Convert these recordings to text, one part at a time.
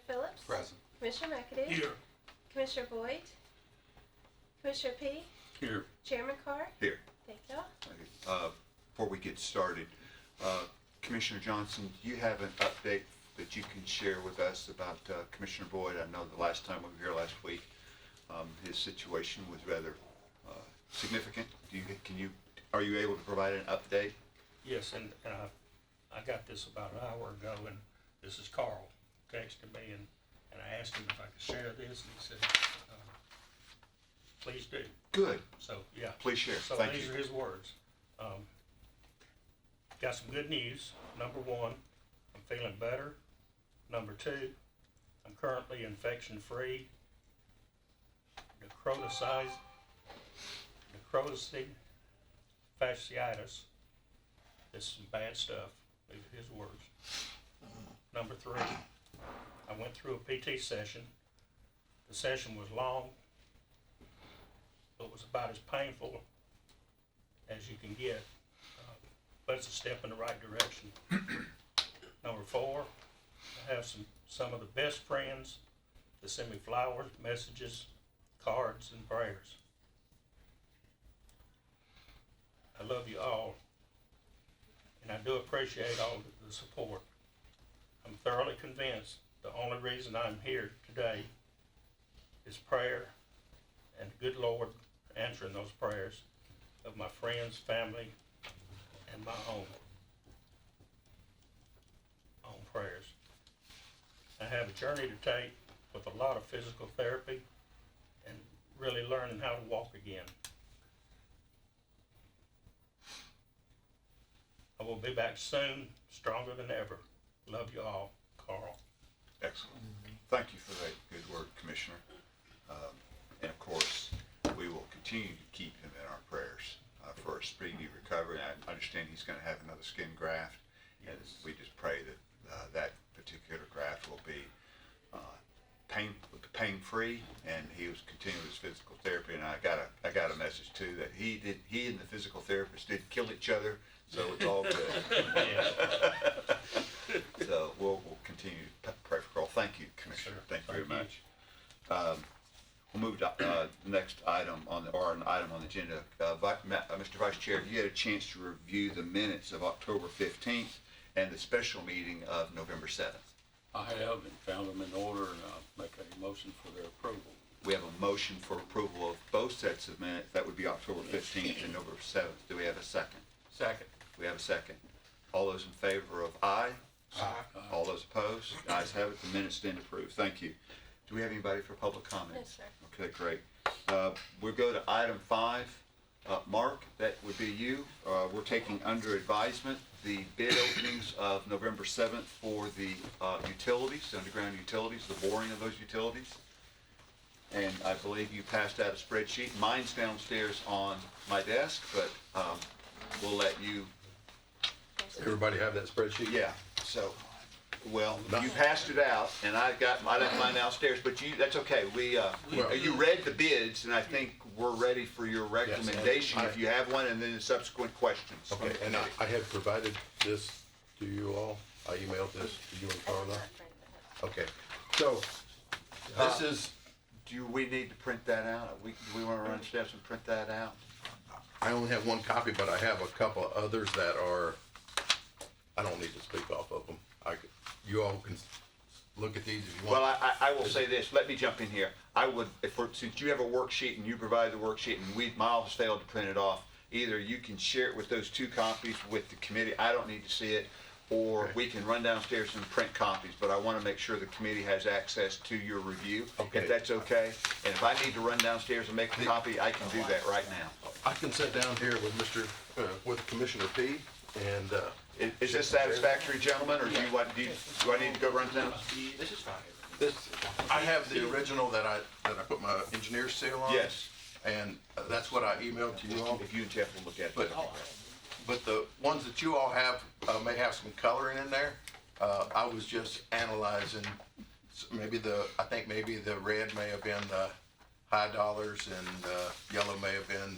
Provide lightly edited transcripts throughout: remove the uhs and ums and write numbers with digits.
Phillips. Present. Commissioner McAdoo. Here. Commissioner Boyd. Commissioner P. Here. Chairman Carr. Here. Thank y'all. Before we get started, Commissioner Johnson, do you have an update that you can share with us about Commissioner Boyd? I know the last time we were here last week, his situation was rather significant. Are you able to provide an update? Yes, and I got this about an hour ago, and this is Carl texted me, and I asked him if I could share this, and he said, please do. Good. So, yeah. Please share. So Thank these you. are his words. Got some good news. Number one, I'm feeling better. Number two, I'm currently infection-free. Necrotic fasciitis. This is some bad stuff. These are his words. Number three, I went through a PT session. The session was long, but it was about as painful as you can get, but it's a step in the right direction. Number four, I have some of the best friends that send me flowers, messages, cards, and prayers. I love you all, and I do appreciate all the support. I'm thoroughly convinced the only reason I'm here today is prayer and the good Lord answering those prayers of my friends, family, and my own prayers. I have a journey to take with a lot of physical therapy and really learning how to walk again. I will be back soon, stronger than ever. Love you all, Carl. Excellent. Thank you for that good word, Commissioner. And of course, we will continue to keep him in our prayers for a speedy recovery. I understand he's going to have another skin graft, and we just pray that that particular graft will be pain-free, and he was continuing his physical therapy. And I got a message too that he and the physical therapist did kill each other, so it's all good. So we'll continue to pray for Carl. Thank you, Commissioner. Sure. Thank you very Thank much. We'll move to the next item on the agenda. Mr. Vice Chair, you had a chance to review the minutes of October 15th and the special meeting of November 7th. I have and found them in order, and I'll make a motion for their approval. We have a motion for approval of both sets of minutes. That would be October 15th and November 7th. Do we have a second? Second. We have a second. All those in favor of aye? Aye. All those opposed? The ayes have it. The minutes stand approved. Thank you. Do we have anybody for public comments? Yes, sir. Okay, great. We'll go to item 5. Mark, that would be you. We're taking under advisement the bid openings of November 7th for the utilities, underground utilities, the boring of those utilities. And I believe you passed out a spreadsheet. Mine's downstairs on my desk, but we'll let you. Everybody have that spreadsheet? Yeah, so, well, you passed it out, and I left mine downstairs, but that's okay. You read the bids, and I think we're ready for your recommendation if you have one, and then the subsequent questions. Okay, and I had provided this to you all. I emailed this to you and Carla. Okay, so this is, Do we need to print that out? Do we want to run steps and print that out? I only have one copy, but I have a couple of others that are, I don't need to speak off of them. You all can look at these if you want. Well, I will say this, let me jump in here. I would, since you have a worksheet and you provide the worksheet and Miles failed to print it off, either you can share it with those 2 copies with the committee, I don't need to see it, or Okay. we can run downstairs and print copies, but I want to make sure the committee has access to your review, Okay. if that's okay. And if I need to run downstairs and make a copy, I can do that right now. I can sit down here with Commissioner P. and. Is this satisfactory, gentlemen, or do I need to go run down? This is fine. I have the original that I put my engineer's seal on. Yes. And that's what I emailed to you all. If you and Jeff will look at it. But the ones that you all have may have some coloring in there. I was just analyzing I think maybe the red may have been the high dollars and the yellow may have been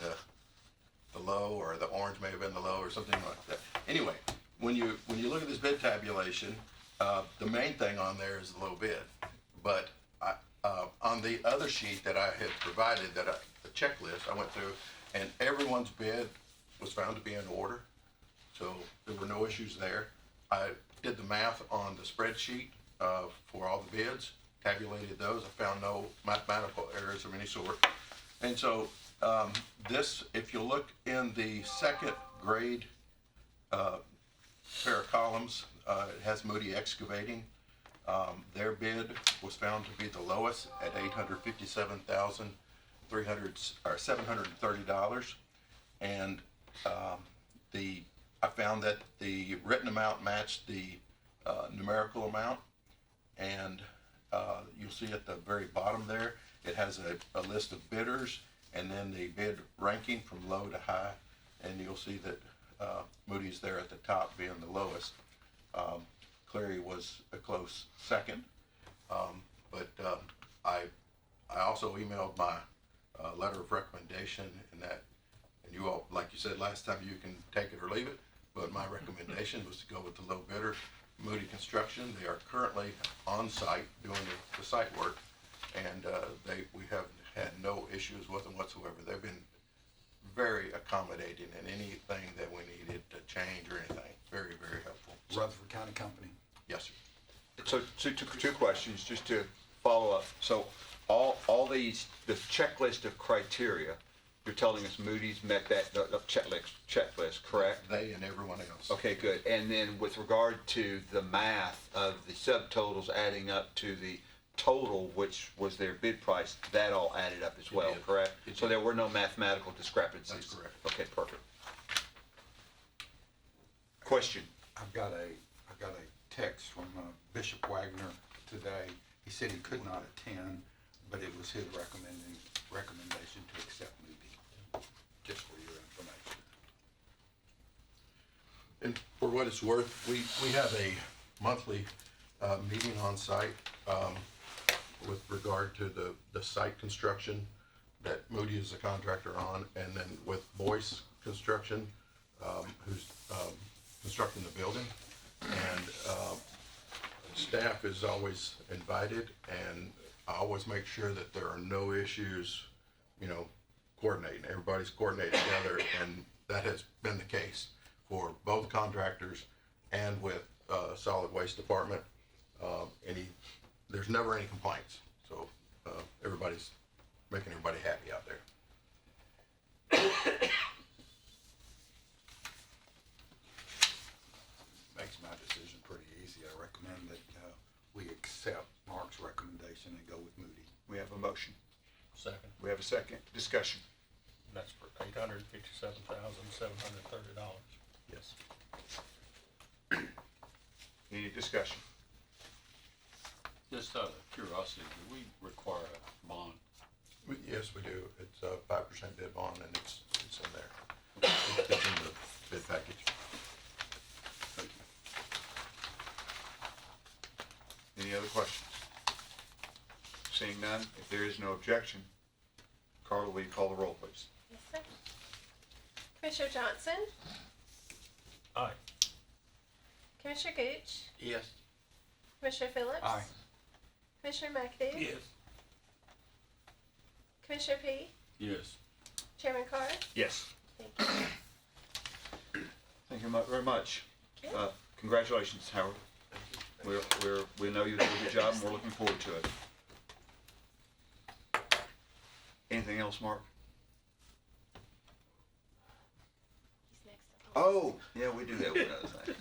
the low, or the orange may have been the low, or something like that. Anyway, when you look at this bid tabulation, the main thing on there is the low bid. But on the other sheet that I had provided, the checklist, I went through, and everyone's bid was found to be in order. So there were no issues there. I did the math on the spreadsheet for all the bids, tabulated those. I found no mathematical errors of any sort. And so this, if you look in the second grade pair of columns, it has Moody Excavating. Their bid was found to be the lowest at $730. And I found that the written amount matched the numerical amount. And you'll see at the very bottom there, it has a list of bidders and then the bid ranking from low to high. And you'll see that Moody's there at the top being the lowest. Cleary was a close second. But I also emailed my letter of recommendation, and you all, like you said last time, you can take it or leave it, but my recommendation was to go with the low bidder, Moody Construction. They are currently on site doing the site work, and we have had no issues with them whatsoever. They've been very accommodating in anything that we needed to change or anything. Very, very helpful. Rutherford County Company. Yes, sir. So two questions, just to follow up. So all these, the checklist of criteria, you're telling us Moody's met that the checklist, correct? They and everyone else. Okay, good. And then with regard to the math of the subtotals adding up to the total, which was their bid price, that all added up as It well, did. correct? It So did. there were no mathematical discrepancies? That's correct. Okay, perfect. Question? I've got a text from Bishop Wagner today. He said he could not attend, but it was his recommendation to accept Moody, just for your information. And for what it's worth, we have a monthly meeting on site with regard to the site construction that Moody is the contractor on, and then with Boyce Construction, who's constructing the building. And staff is always invited, and I always make sure that there are no issues, coordinating. Everybody's coordinated together, and that has been the case for both contractors and with solid waste department. There's never any complaints, so everybody's making everybody happy out there. Makes my decision pretty easy. I recommend that we accept Mark's recommendation and go with Moody. We have a motion. Second. We have a second. Discussion. That's for $857,730. Yes. Any discussion? Just out of curiosity, do we require a bond? Yes, we do. It's a 5% bid bond, and it's in there. It's in the bid package. Thank you. Any other questions? Seeing none, if there is no objection, Carla, will you call the roll, please? Yes, sir. Commissioner Johnson, Aye. Commissioner Gooch, Yes. Commissioner Phillips. Aye. Commissioner McAdoo. Commissioner P. Yes. Chairman Carr. Yes. Thank you. Thank you very much. Okay. Congratulations, Howard. We know you did a good job, and we're looking forward to it. Anything else, Mark? He's next up. Oh, yeah, we do have one other thing.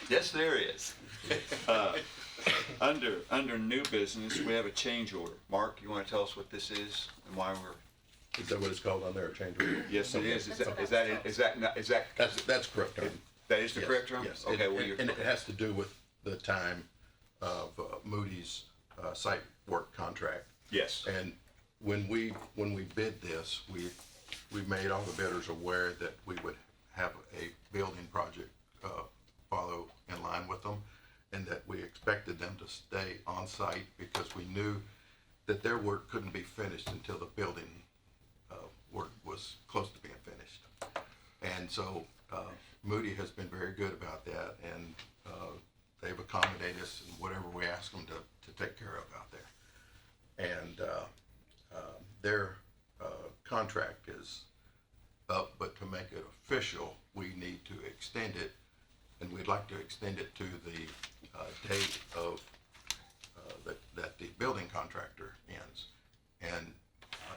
Yes, there is. Under new business, we have a change order. Mark, you want to tell us what this is and why we're? Is that what it's called on there, a change order? Yes, it is. That's That's correct, Tom. That is the Yes, correct term? Yes. Okay, well, And it has to do with the time of Moody's site work contract. yes. And when we bid this, we made all the bidders aware that we would have a building project follow in line with them, and that we expected them to stay on site because we knew that their work couldn't be finished until the building work was close to being finished. And so Moody has been very good about that, and they've accommodated us in whatever we ask them to take care of out there. And their contract is up, but to make it official, we need to extend it, and we'd like to extend it to the date of that the building contractor ends. And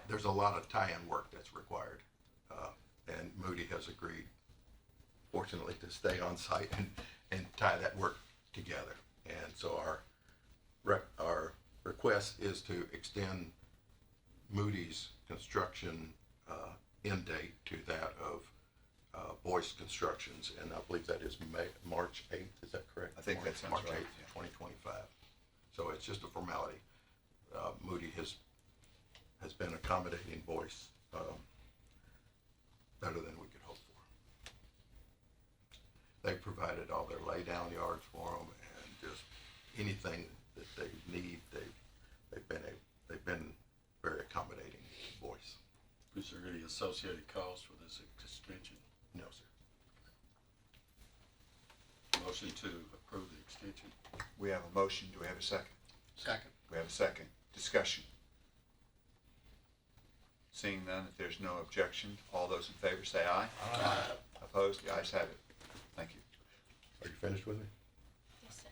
there's a lot of tie-in work that's required, and Moody has agreed, fortunately, to stay on site and tie that work together. And so our request is to extend Moody's construction end date to that of Boyce Constructions, and I believe that is March 8th, is that correct? I think that sounds March right, 8th, yeah. 2025. So it's just a formality. Moody has been accommodating Boyce better than we could hope for. They've provided all their lay-down yards for them, and just anything that they need, they've been very accommodating to Boyce. Is there any associated cost with this extension? No, sir. Motion to approve the extension. We have a motion. Do we have a second? Second. We have a second. Discussion. Seeing none, if there's no objection, all those in favor say aye. Aye. Opposed? The ayes have it. Thank you. Are you finished with me? Yes, sir.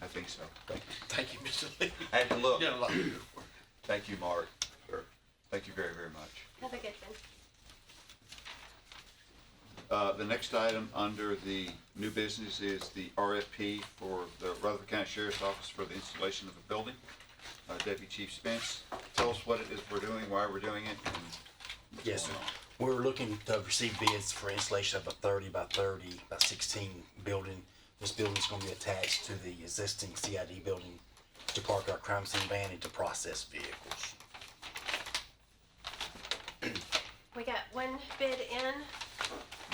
I think so. Thank you, Mr. Lee. I had to look. You did a lot of good work. Thank you, Mark. Sure. Thank you very, very much. Have a good one. The next item under the new business is the RFP for the Rutherford County Sheriff's Office for the installation of a building. Deputy Chief Spence, tell us what it is we're doing, why we're doing it, and what's Yes, sir. going on. We're looking to receive bids for installation of a 30 by 30 by 16 building. This building is going to be attached to the existing CID building to park our crime scene van and to process vehicles. We got one bid in,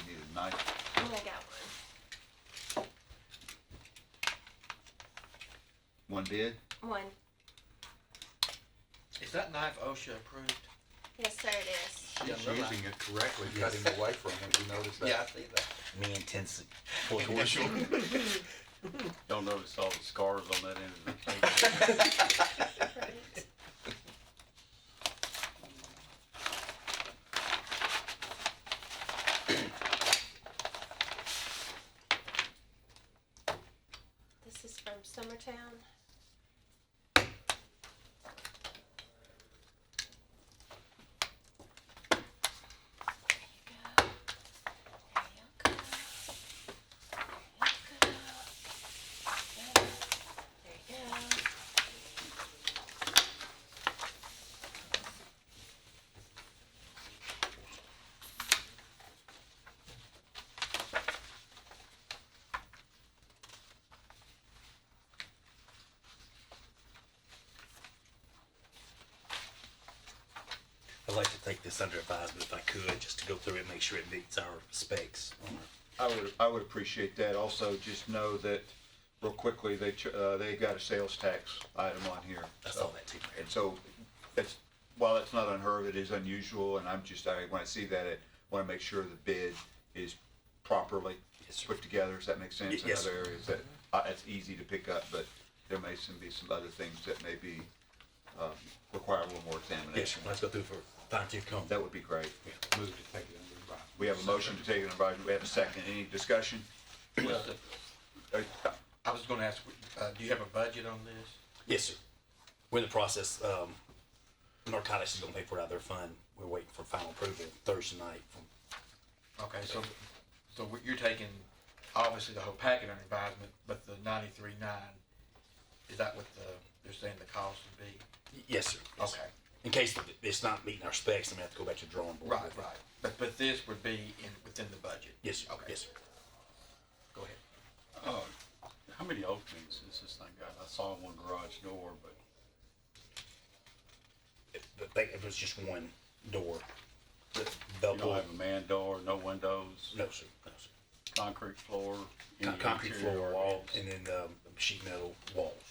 You need a knife. and I got one. One bid? One. Is that knife OSHA approved? Yes, sir, it is. She's using it correctly, cutting away from it, you notice that? Yeah, I see that. Me intensive for commercial. Don't notice all the scars on that end of the table. Right. This is from Summertown. There you go. There you go. There you go. There you go. I'd like to take this under advisement if I could, just to go through it and make sure it meets our specs on our I would appreciate that. Also, just know that, real quickly, they got a sales tax item on here. I So- saw that too, Mayor. And so, it's, while it's not unheard of, it is unusual, and when I see that, I want to make sure the bid is properly Yes, sir. put together. Does that make sense? Yes, In sir. other areas that, it's easy to pick up, but there may be some other things that may be, require a little more Yes, examination. let's go through for fine-tooth comb. That would be great. Move to take it under advisement. We have a motion to take an advisement. We have a second. Any discussion? I was gonna ask, do you have a budget on this? Yes, sir. We're in the process, narcotics is gonna pay for it out of their fund. We're waiting for final approval Thursday night from, Okay, so you're taking, obviously, the whole packet under advisement, but the 93.9, is that what they're saying the cost would be? yes, sir. Yes, sir. Okay, In case it's not meeting our specs, then we have to go back to the drawing board. right. But this would be within the budget? Yes, sir. Okay. Yes, sir. Go ahead. How many openings has this thing got? I saw one garage door, but It was just one door. The you double, don't have a man door, no windows, no, sir, no, sir. concrete floor, any Concrete interior floor, walls, and then, sheet metal walls.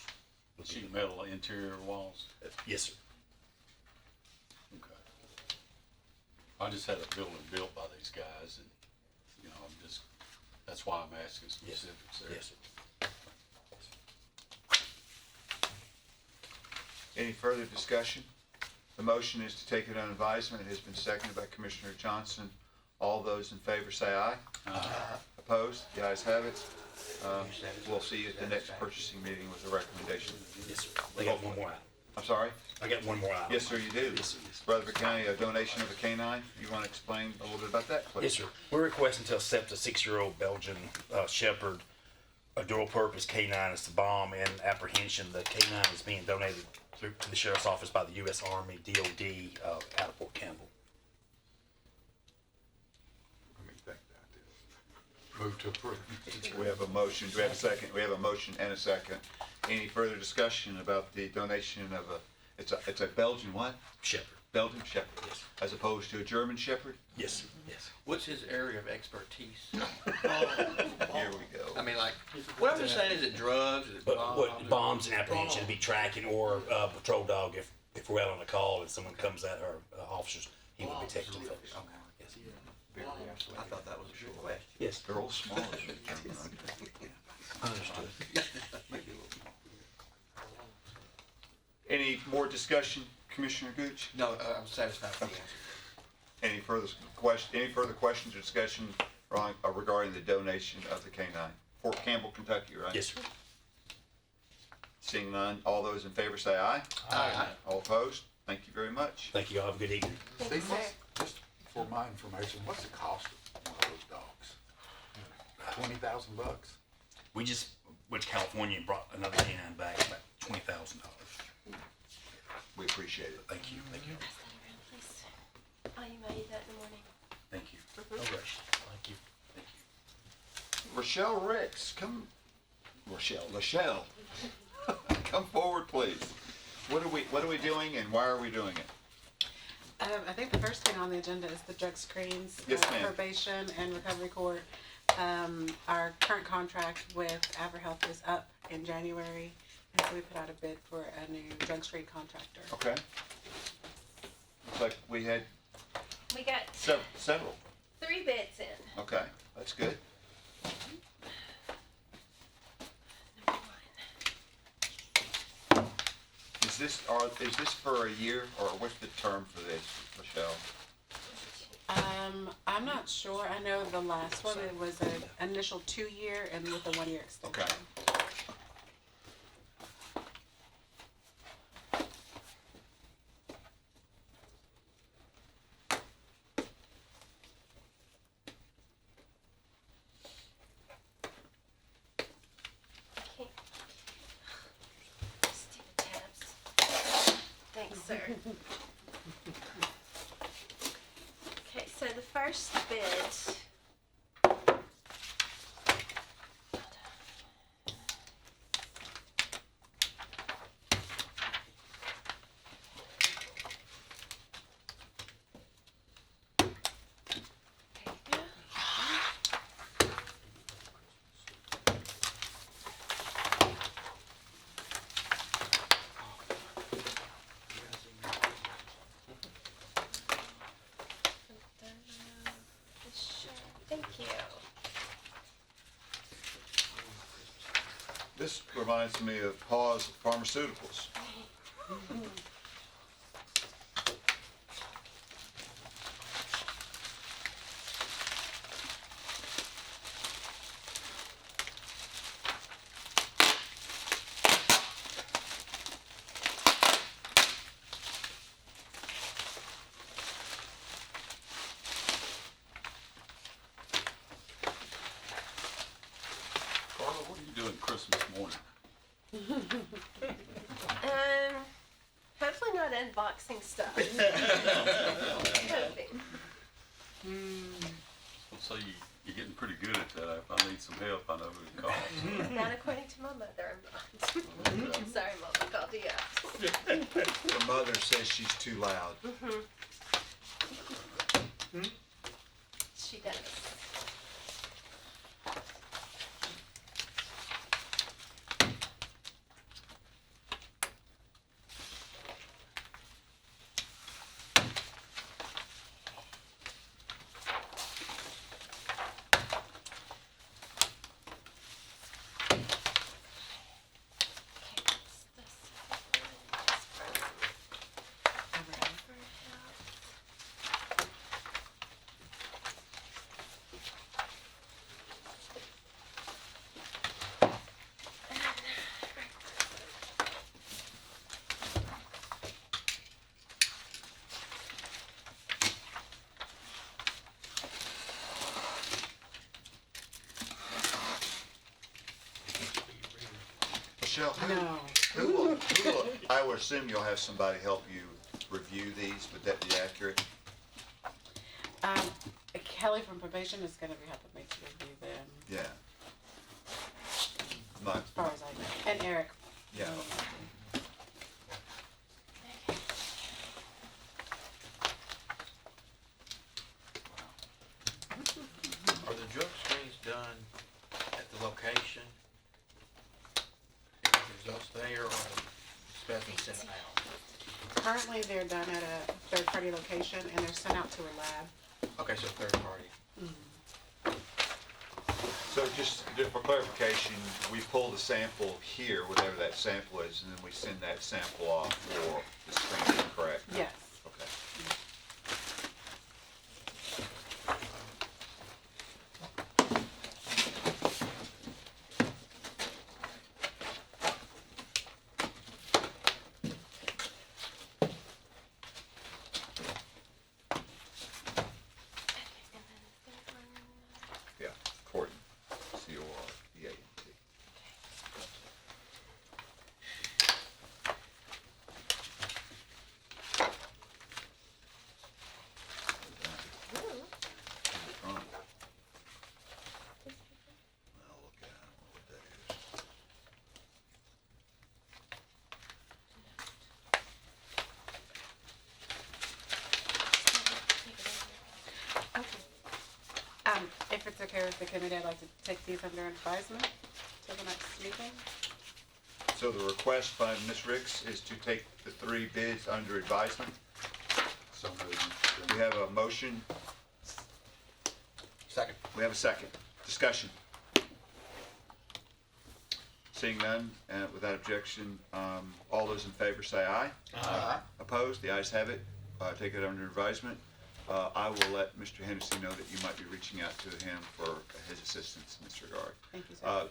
sheet metal interior walls. Yes, sir. Okay. I just had a building built by these guys, and that's why I'm asking Yes, specifics there. yes, sir. Any further discussion? The motion is to take it on advisement. It has been seconded by Commissioner Johnson. All those in favor say aye. Opposed? The ayes have it. We'll see you at the next purchasing meeting with a recommendation. Yes, sir. I got one more item. I'm sorry? I got one more item. Yes, sir, you do. Yes, sir. Yes, sir. Rutherford County, a donation of a canine. You want to explain a little bit about that, please? Yes, sir. We're requesting to accept a 6-year-old Belgian Shepherd, a dual-purpose canine. It's the bomb and apprehension. The canine is being donated to the Sheriff's Office by the U.S. Army, DOD, out of Fort Campbell. Let me think that. Move to approve. We have a motion. Do we have a second? We have a motion and a second. Any further discussion about the donation of it's a Belgian what? Shepherd. Belgian Shepherd. Yes. As opposed to a German Shepherd? Yes, sir. Yes. What's his area of expertise? Here we go. I mean, like, what I'm just saying, is it drugs? Is it But bombs? what bombs and apprehension, be tracking, or patrol dog if we're out on a call and someone comes at our officers, he would be taking them. Yes. I thought that was a good question. Yes. They're all smaller than German. Understood. Any more discussion, Commissioner Gooch? No, I'm satisfied with the answer. Any further questions or discussion regarding the donation of the canine? Fort Campbell, Kentucky, right? Yes, sir. Seeing none, all those in favor say aye. Aye. All opposed? Thank you very much. Thank you all. Have a good evening. Steve, just for my information, what's the cost of one of those dogs? $20,000? We just went to California and brought another canine back, about $20,000. We appreciate it. Thank you. Thank you. Pass that around, please. Oh, you might eat that in the morning. Thank you. No rush. Thank you. Thank you. Rochelle Ricks, come. Lachelle, come forward, please. What are we doing and why are we doing it? I think the first thing on the agenda is the drug screens. Yes, ma'am. Probation and recovery court. Our current contract with AverHealth is up in January, and so we put out a bid for a new drug screen contractor. Okay. Looks like we had We got several. 3 bids in. Okay, that's good. Number 1. Is this for a year or what's the term for this, Michelle? I'm not sure. I know the last one, it was an initial 2-year and with a 1-year extension. Okay. Okay. Stupid tabs. Thanks, sir. Okay, so the first bid. Thank you. This reminds me of Paws Pharmaceuticals. Carla, what are you doing Christmas morning? Hopefully not unboxing stuff. Hoping. So you're getting pretty good at that. If I need some help, I know who to call. Not according to my mother, I'm not. Sorry, Mom, I called you out. Her mother says she's too loud. She does. Okay, what's this one? Michelle, No. who will, I would assume you'll have somebody help you review these, would that be accurate? Kelly from Probation is gonna be helping me to review them, Yeah. Not, as far as I know, and Eric. yeah. Are the drug screens done at the location? Is the results there or expecting sent out? Currently, they're done at a third-party location, and they're sent out to a lab. Okay, so third party. So just for clarification, we pull the sample here, whatever that sample is, and then we send that sample off for the screening, correct? Yes. Okay. Yeah, Courtney, C-O-R-E-A-N-T. I'll look at it, I don't know what that is. If it's okay with the committee, I'd like to take these under advisement till the next meeting. So the request by Ms. Ricks is to take the 3 bids under advisement. So We have a motion, Second. we have a second. Discussion. Seeing none, without objection, all those in favor say aye. Aye. Opposed? The ayes have it. Take it under advisement. I will let Mr. Hennessy know that you might be reaching out to him for his assistance in this regard. Thank you, sir.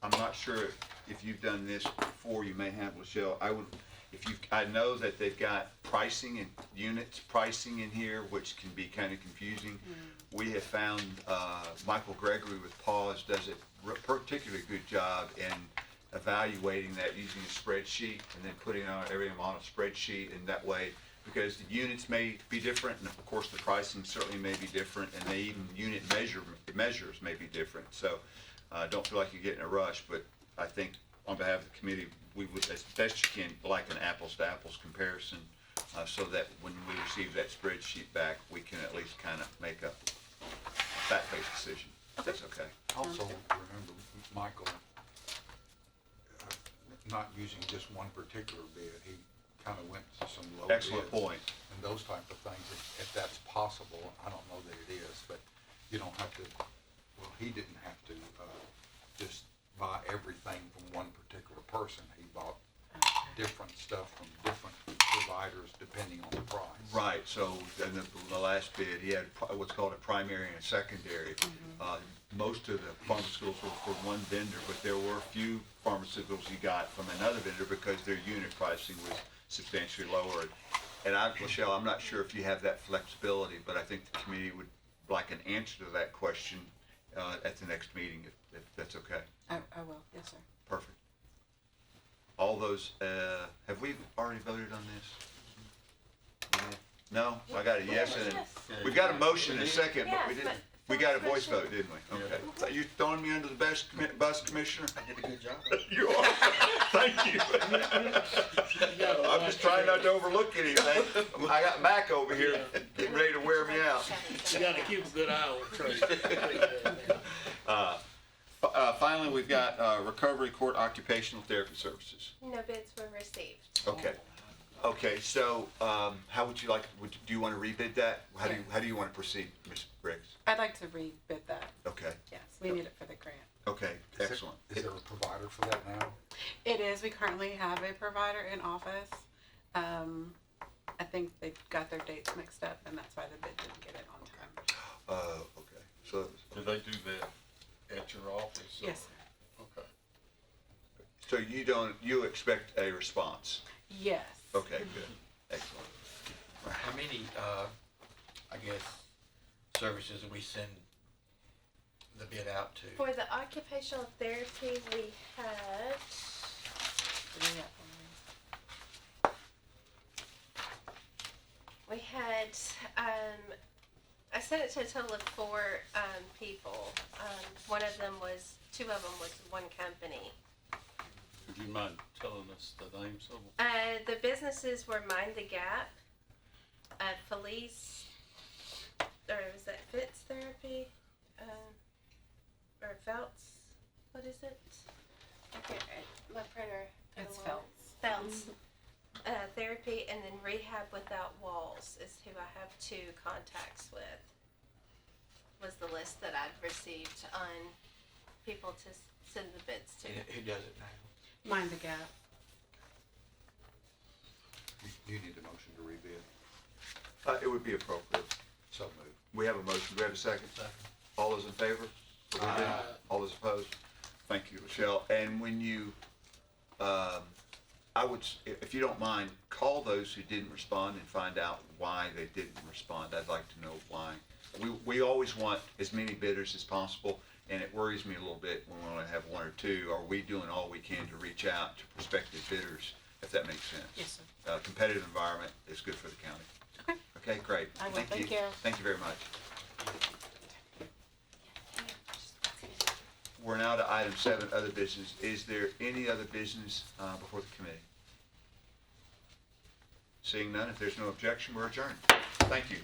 I'm not sure if you've done this before, you may have, Michelle. I know that they've got pricing and units pricing in here, which can be kind of confusing. We have found, Michael Gregory with Paws does a particularly good job in evaluating that using a spreadsheet and then putting everything on a spreadsheet, and that way, because the units may be different, and of course the pricing certainly may be different, and they even unit measures may be different. So don't feel like you're getting a rush, but I think on behalf of the committee, we would, as best you can, like an apples to apples comparison, so that when we receive that spreadsheet back, we can at least kind of make a fact-based decision, if that's okay. also remember, Michael, not using just one particular bid, he kind of went to some low bids. Excellent point. And those type of things, if that's possible, I don't know that it is, but you don't have to, well, he didn't have to, just buy everything from one particular person. He bought different stuff from different providers depending on the price. Right, so in the last bid, he had what's called a primary and a secondary. Most of the pharmaceuticals were for one vendor, but there were a few pharmaceuticals he got from another vendor because their unit pricing was substantially lower. And Michelle, I'm not sure if you have that flexibility, but I think the committee would like an answer to that question at the next meeting, if that's okay. I will, yes, sir. Perfect. All those, have we already voted on this? No? I got a yes and a, we got a motion and a second, but we Yes, didn't, but we got a that was voice vote, didn't we? Okay. So you throwing me under the bus, Commissioner? I did a good job. You are. Thank you. I'm just trying not to overlook anything. I got Mac over here getting ready to wear me out. You gotta keep a good eye on Tracy. Finally, we've got Recovery Court Occupational Therapy Services. No bids were received. Okay. Okay, so how would you like, do you want to rebid that? How do you want to proceed, Ms. Briggs? I'd like to rebid that. Okay, Yes, we need it for the grant. okay, excellent. Is there a provider for that now? It is. We currently have a provider in office. I think they got their dates mixed up, and that's why the bid didn't get it on time. Okay, so, Do they do that at your office? or- Yes, sir. Okay. so you expect a response? Yes. Okay, good, excellent. How many, I guess, services do we send the bid out to? For the occupational therapy, we had sent it to a total of 4 people. Two of them was one company. Would you mind telling us the names of them? The businesses were Mind the Gap, Felice, or was that Fitz Therapy, or Feltz? What is it? I can't. My printer. It's Feltz. Feltz. Therapy, and then Rehab Without Walls is who I have 2 contacts with. Was the list that I'd received on people to send the bids to. Who does it now? Mind the Gap. You need a motion to rebid. It would be appropriate. So moved. We have a motion. Do we have a second? All those in favor? All those opposed? Thank you, Michelle. And when you, I would, if you don't mind, call those who didn't respond and find out why they didn't respond. I'd like to know why. We always want as many bidders as possible, and it worries me a little bit when we only have 1 or 2. Are we doing all we can to reach out to prospective bidders, if that makes sense? Yes, sir. Competitive environment is good for the county. Okay. Okay, great. I will. Thank you. Thank you very much. We're now to item 7, other business. Is there any other business before the committee? Seeing none, if there's no objection, we're adjourned. Thank you.